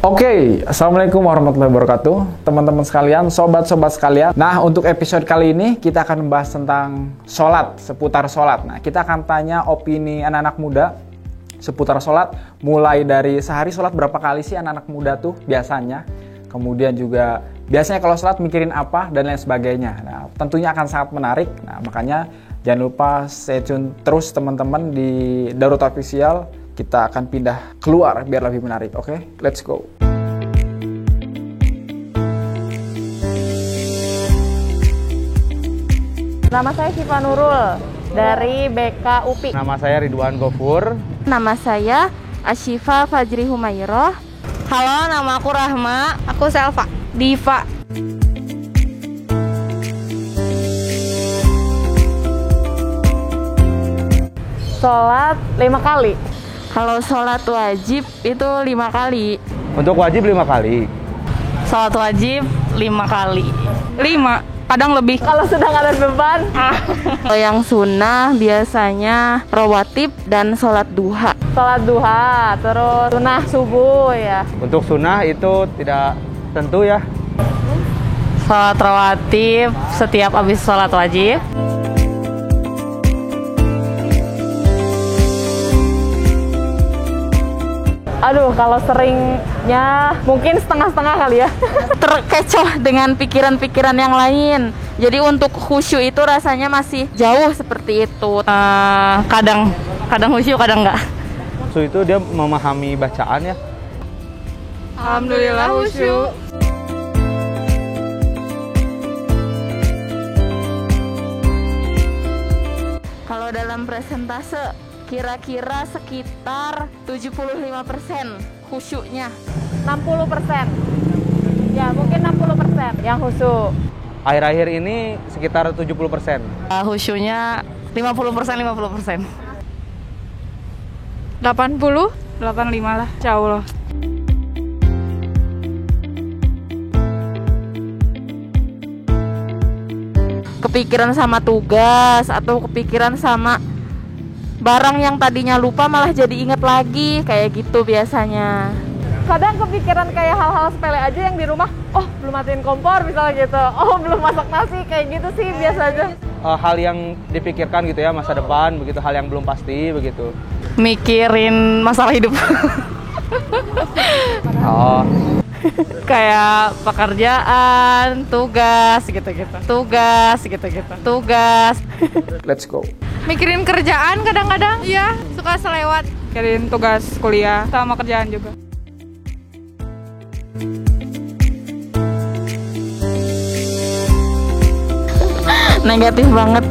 Oke, Assalamualaikum warahmatullahi wabarakatuh, teman-teman sekalian, sobat-sobat sekalian. Nah, untuk episode kali ini kita akan membahas tentang sholat, seputar sholat. Nah, kita akan tanya opini anak-anak muda seputar sholat, mulai dari sehari sholat berapa kali sih anak-anak muda tuh biasanya. Kemudian juga biasanya kalau sholat mikirin apa dan lain sebagainya. Nah, tentunya akan sangat menarik. Nah, makanya jangan lupa stay tune terus teman-teman di Darurat Official. Kita akan pindah keluar biar lebih menarik. Oke, let's go. Nama saya Syifa Nurul dari BK UPI. Nama saya Ridwan Gofur. Nama saya Asyifa Fajri Humayroh. Halo, nama aku Rahma. Aku Selva. Diva. Sholat 5 kali. Kalau sholat wajib itu 5 kali. Untuk wajib 5 kali. Sholat wajib 5 kali. 5, kadang lebih. Kalau sedang ada beban. Kalau yang sunnah biasanya rawatib dan sholat duha. Sholat duha, terus sunnah subuh ya. Untuk sunnah itu tidak tentu ya. Sholat rawatib setiap habis sholat wajib. Aduh, kalau seringnya mungkin setengah-setengah kali ya. Terkecoh dengan pikiran-pikiran yang lain. Jadi untuk khusyuk itu rasanya masih jauh seperti itu. Kadang khusyuk, kadang enggak. Khusyuk itu dia memahami bacaan ya. Alhamdulillah khusyuk. Kalau dalam presentase kira-kira sekitar 75% khusyuknya. 60%. Ya, mungkin 60% yang khusyuk. Akhir-akhir ini sekitar 70%. Khusyuknya 50%. 85 lah, insya Allah. Kepikiran sama tugas atau kepikiran sama barang yang tadinya lupa malah jadi inget lagi, kayak gitu biasanya. Kadang kepikiran kayak hal-hal sepele aja yang di rumah. Oh, belum matiin kompor misalnya gitu. Oh, belum masak nasi, kayak gitu sih biasa aja. Hal yang dipikirkan gitu ya, masa depan begitu, hal yang belum pasti begitu. Mikirin masalah hidup. Oh, Kayak pekerjaan, tugas gitu-gitu. Tugas. Let's go. Mikirin kerjaan kadang-kadang, iya, suka selewat. Mikirin tugas kuliah sama kerjaan juga. Negatif banget.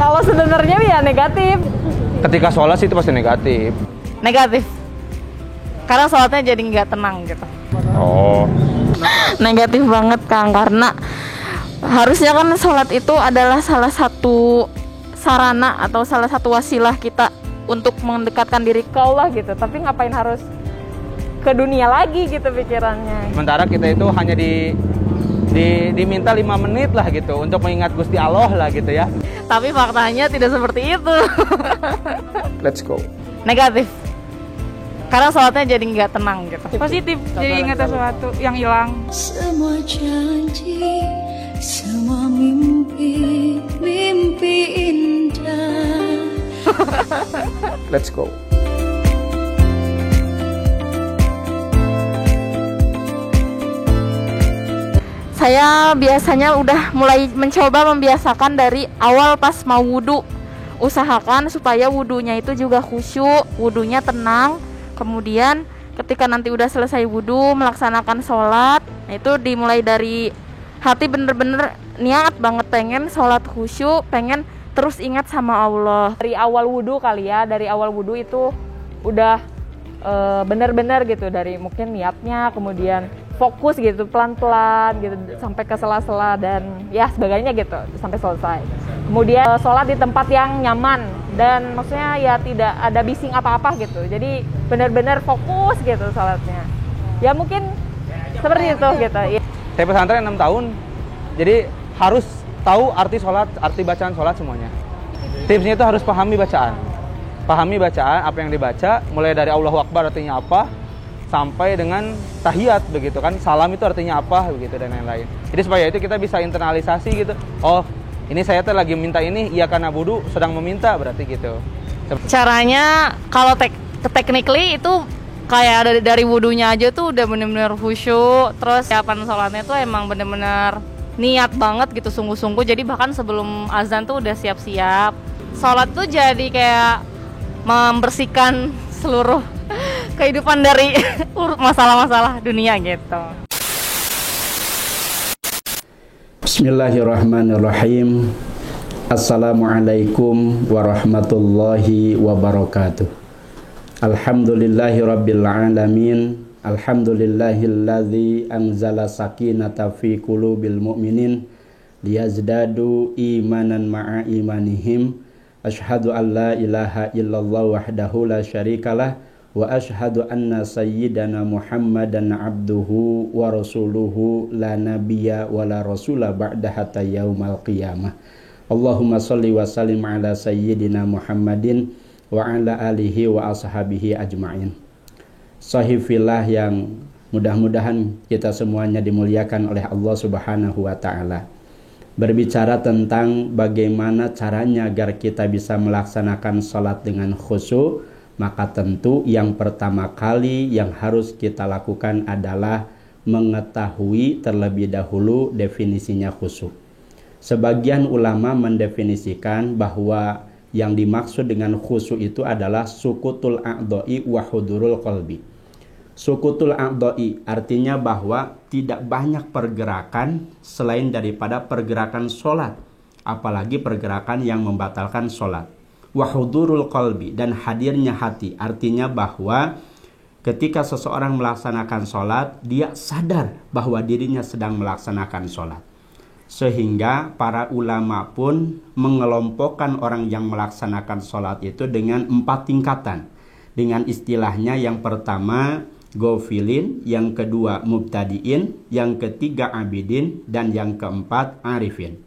Kalau sebenarnya ya negatif. ketika sholat sih itu pasti negatif. Negatif. Karena sholatnya jadi nggak tenang gitu. Oh, Negatif banget Kang, karena harusnya kan sholat itu adalah salah satu sarana atau salah satu wasilah kita untuk mendekatkan diri Ke Allah gitu. Tapi ngapain harus ke dunia lagi gitu pikirannya. sementara kita itu hanya diminta 5 menit lah gitu untuk mengingat Gusti Allah lah gitu ya. Tapi faktanya tidak seperti itu. Let's go. Negatif. Karena sholatnya jadi nggak tenang gitu. Positif, jadi ingat sesuatu yang hilang. Semua janji, semua mimpi indah. Let's go. Saya biasanya udah mulai mencoba membiasakan dari awal pas mau wudhu. Usahakan supaya wudhunya itu juga khusyuk, wudhunya tenang. Kemudian ketika nanti udah selesai wudhu, melaksanakan sholat, nah itu dimulai dari hati bener-bener niat banget pengen sholat khusyuk, pengen terus ingat sama Allah. Dari awal wudhu kali ya, dari awal wudhu itu udah bener-bener gitu, dari mungkin niatnya, kemudian fokus gitu pelan-pelan gitu sampai ke sela-sela dan ya sebagainya gitu sampai selesai. Kemudian sholat di tempat yang nyaman dan maksudnya ya tidak ada bising apa-apa gitu. Jadi benar-benar fokus gitu sholatnya. Ya mungkin seperti itu gitu. Saya pesantren 6 tahun, jadi harus tahu arti sholat, arti bacaan sholat semuanya. Tipsnya itu harus pahami bacaan. Pahami bacaan, apa yang dibaca, mulai dari Allahu Akbar artinya apa, sampai dengan tahiyat begitu kan. Salam itu artinya apa begitu dan lain-lain. Jadi supaya itu kita bisa internalisasi gitu. Oh, ini saya tuh lagi minta ini, iya karena wudu sedang meminta berarti gitu. Caranya kalau technically itu kayak dari wudunya aja tuh udah bener-bener khusyuk. Terus siapan sholatnya tuh emang bener-bener niat banget gitu, sungguh-sungguh. Jadi bahkan sebelum azan tuh udah siap-siap. Sholat tuh jadi kayak membersihkan seluruh kehidupan dari masalah-masalah dunia gitu. Bismillahirrahmanirrahim. Assalamualaikum warahmatullahi wabarakatuh. Alhamdulillahirabbil alamin. Alhamdulillahilladzi anzala sakinata fi qulubil mu'minin liyazdadu imanan ma'a imanihim. Asyhadu an la ilaha illallah wahdahu la syarikalah wa asyhadu anna sayyidana Muhammadan abduhu wa rasuluhu la nabiyya wa la rasula ba'da hatta yaumal qiyamah. Allahumma shalli wa sallim ala sayyidina Muhammadin wa ala alihi wa ashabihi ajma'in. Sahifillah yang mudah-mudahan kita semuanya dimuliakan oleh Allah Subhanahu wa taala. Berbicara tentang bagaimana caranya agar kita bisa melaksanakan sholat dengan khusyuk, maka tentu yang pertama kali yang harus kita lakukan adalah mengetahui terlebih dahulu definisinya khusyuk. Sebagian ulama mendefinisikan bahwa yang dimaksud dengan khusyuk itu adalah sukutul a'dha'i wa hudurul qalbi. Sukutul a'dha'i artinya bahwa tidak banyak pergerakan selain daripada pergerakan sholat, apalagi pergerakan yang membatalkan sholat. Wa hudurul qalbi, dan hadirnya hati, artinya bahwa ketika seseorang melaksanakan sholat, dia sadar bahwa dirinya sedang melaksanakan sholat. Sehingga para ulama pun mengelompokkan orang yang melaksanakan sholat itu dengan 4 tingkatan. Dengan istilahnya yang pertama Ghafilin, yang kedua mubtadiin, yang ketiga abidin, dan yang keempat arifin.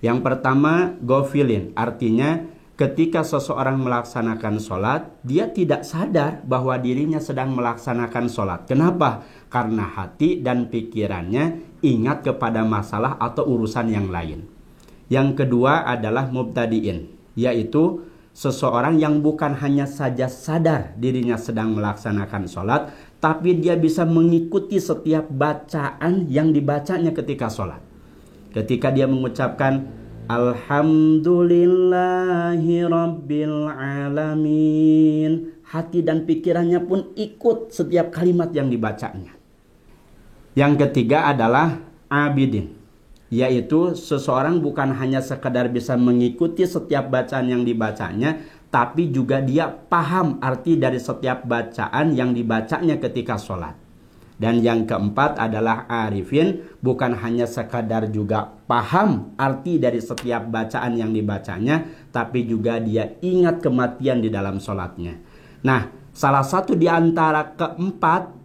Yang pertama Ghafilin, artinya ketika seseorang melaksanakan sholat, dia tidak sadar bahwa dirinya sedang melaksanakan sholat. Kenapa? Karena hati dan pikirannya ingat kepada masalah atau urusan yang lain. Yang kedua adalah mubtadiin, yaitu seseorang yang bukan hanya saja sadar dirinya sedang melaksanakan sholat, tapi dia bisa mengikuti setiap bacaan yang dibacanya ketika sholat. Ketika dia mengucapkan Alhamdulillahi Rabbil Alamin, hati dan pikirannya pun ikut setiap kalimat yang dibacanya. Yang ketiga adalah abidin, yaitu seseorang bukan hanya sekedar bisa mengikuti setiap bacaan yang dibacanya, tapi juga dia paham arti dari setiap bacaan yang dibacanya ketika sholat. Dan yang keempat adalah arifin, bukan hanya sekadar juga paham arti dari setiap bacaan yang dibacanya, tapi juga dia ingat kematian di dalam sholatnya. Nah, salah satu di antara keempat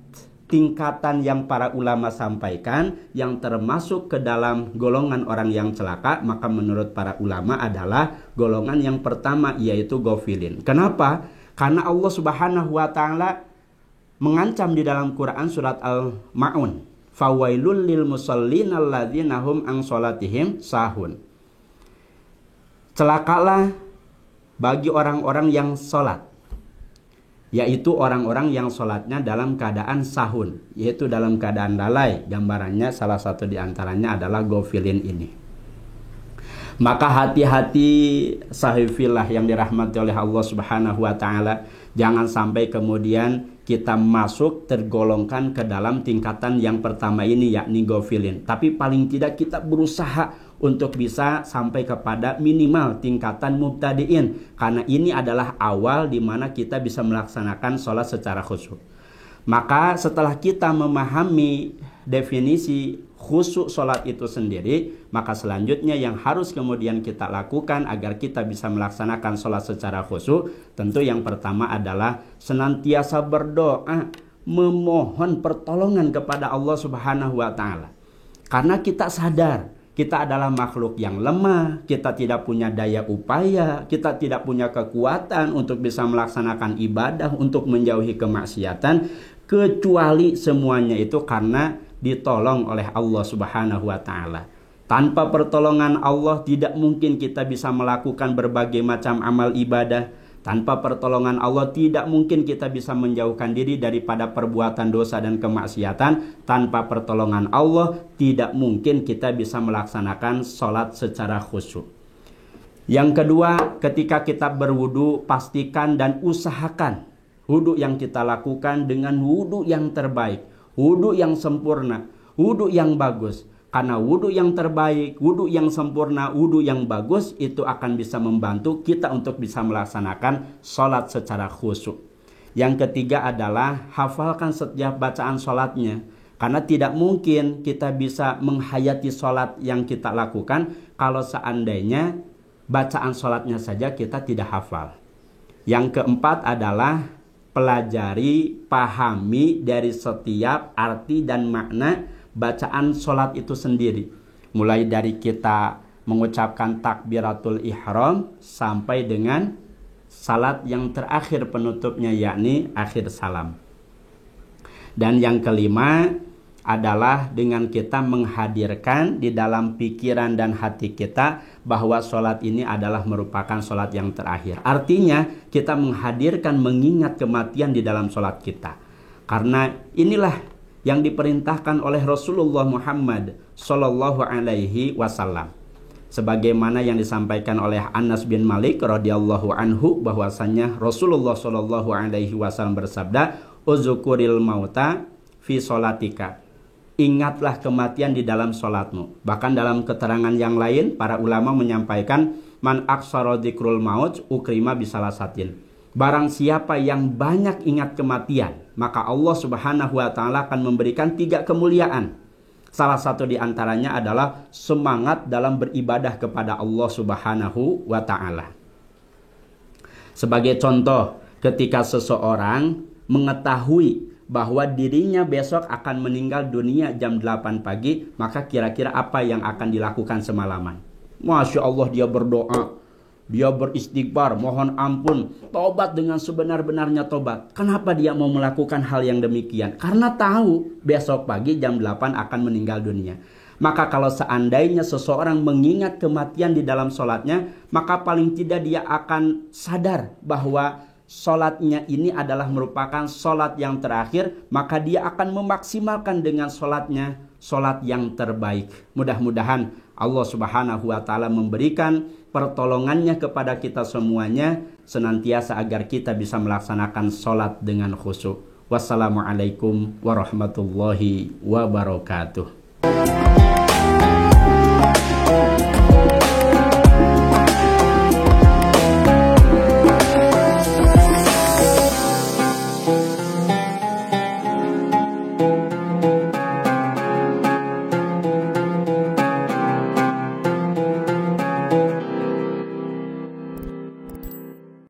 tingkatan yang para ulama sampaikan yang termasuk ke dalam golongan orang yang celaka, maka menurut para ulama adalah golongan yang pertama, yaitu ghafilin. Kenapa? Karena Allah Subhanahu wa taala mengancam di dalam Quran surat Al-Ma'un, fawailul lil musallin alladzina hum an sholatihim sahun. Celakalah bagi orang-orang yang sholat, yaitu orang-orang yang sholatnya dalam keadaan sahun, yaitu dalam keadaan lalai. Gambarannya salah satu diantaranya adalah ghafilin ini. Maka hati-hati sahifillah yang dirahmati oleh Allah Subhanahu wa taala, jangan sampai kemudian kita masuk tergolongkan ke dalam tingkatan yang pertama ini, yakni ghafilin. Tapi paling tidak kita berusaha untuk bisa sampai kepada minimal tingkatan mubtadiin, karena ini adalah awal di mana kita bisa melaksanakan sholat secara khusyuk. Maka setelah kita memahami definisi khusyuk sholat itu sendiri, maka selanjutnya yang harus kemudian kita lakukan agar kita bisa melaksanakan sholat secara khusyuk, tentu yang pertama adalah senantiasa berdoa, memohon pertolongan kepada Allah Subhanahu wa taala. Karena kita sadar kita adalah makhluk yang lemah, kita tidak punya daya upaya, kita tidak punya kekuatan untuk bisa melaksanakan ibadah, untuk menjauhi kemaksiatan. kecuali semuanya itu karena ditolong oleh Allah Subhanahu wa taala. Tanpa pertolongan Allah tidak mungkin kita bisa melakukan berbagai macam amal ibadah. Tanpa pertolongan Allah tidak mungkin kita bisa menjauhkan diri daripada perbuatan dosa dan kemaksiatan. Tanpa pertolongan Allah tidak mungkin kita bisa melaksanakan sholat secara khusyuk. Yang kedua, ketika kita berwudu, pastikan dan usahakan wudu yang kita lakukan dengan wudu yang terbaik, wudu yang sempurna, wudu yang bagus. Karena wudu yang terbaik, wudu yang sempurna, wudu yang bagus itu akan bisa membantu kita untuk bisa melaksanakan sholat secara khusyuk. Yang ketiga adalah hafalkan setiap bacaan sholatnya. Karena tidak mungkin kita bisa menghayati sholat yang kita lakukan kalau seandainya bacaan sholatnya saja kita tidak hafal. Yang keempat adalah pelajari, pahami dari setiap arti dan makna bacaan sholat itu sendiri. Mulai dari kita mengucapkan takbiratul ihram sampai dengan salat yang terakhir penutupnya, yakni akhir salam. Dan yang kelima adalah dengan kita menghadirkan di dalam pikiran dan hati kita bahwa sholat ini adalah merupakan sholat yang terakhir. Artinya kita menghadirkan, mengingat kematian di dalam sholat kita. Karena inilah yang diperintahkan oleh Rasulullah Muhammad Sallallahu Alaihi Wasallam. Sebagaimana yang disampaikan oleh Anas bin Malik radhiyallahu anhu, bahwasanya Rasulullah Sallallahu Alaihi Wasallam bersabda, "Uzukuril mauta fi sholatika." Ingatlah kematian di dalam sholatmu. Bahkan dalam keterangan yang lain, para ulama menyampaikan, "Man aksara dzikrul maut ukrima bisalasatin." Barang siapa yang banyak ingat kematian, maka Allah Subhanahu wa taala akan memberikan 3 kemuliaan. Salah satu di antaranya adalah semangat dalam beribadah kepada Allah Subhanahu wa taala. Sebagai contoh, ketika seseorang mengetahui bahwa dirinya besok akan meninggal dunia jam 8 pagi, maka kira-kira apa yang akan dilakukan semalaman? Masya Allah, dia berdoa, dia beristighfar, mohon ampun, tobat dengan sebenar-benarnya tobat. Kenapa dia mau melakukan hal yang demikian? Karena tahu besok pagi jam 8 akan meninggal dunia. Maka kalau seandainya seseorang mengingat kematian di dalam sholatnya, maka paling tidak dia akan sadar bahwa sholatnya ini adalah merupakan sholat yang terakhir. Maka dia akan memaksimalkan dengan sholatnya, sholat yang terbaik. Mudah-mudahan Allah Subhanahu wa taala memberikan pertolongannya kepada kita semuanya senantiasa agar kita bisa melaksanakan sholat dengan khusyuk. Wassalamualaikum warahmatullahi wabarakatuh.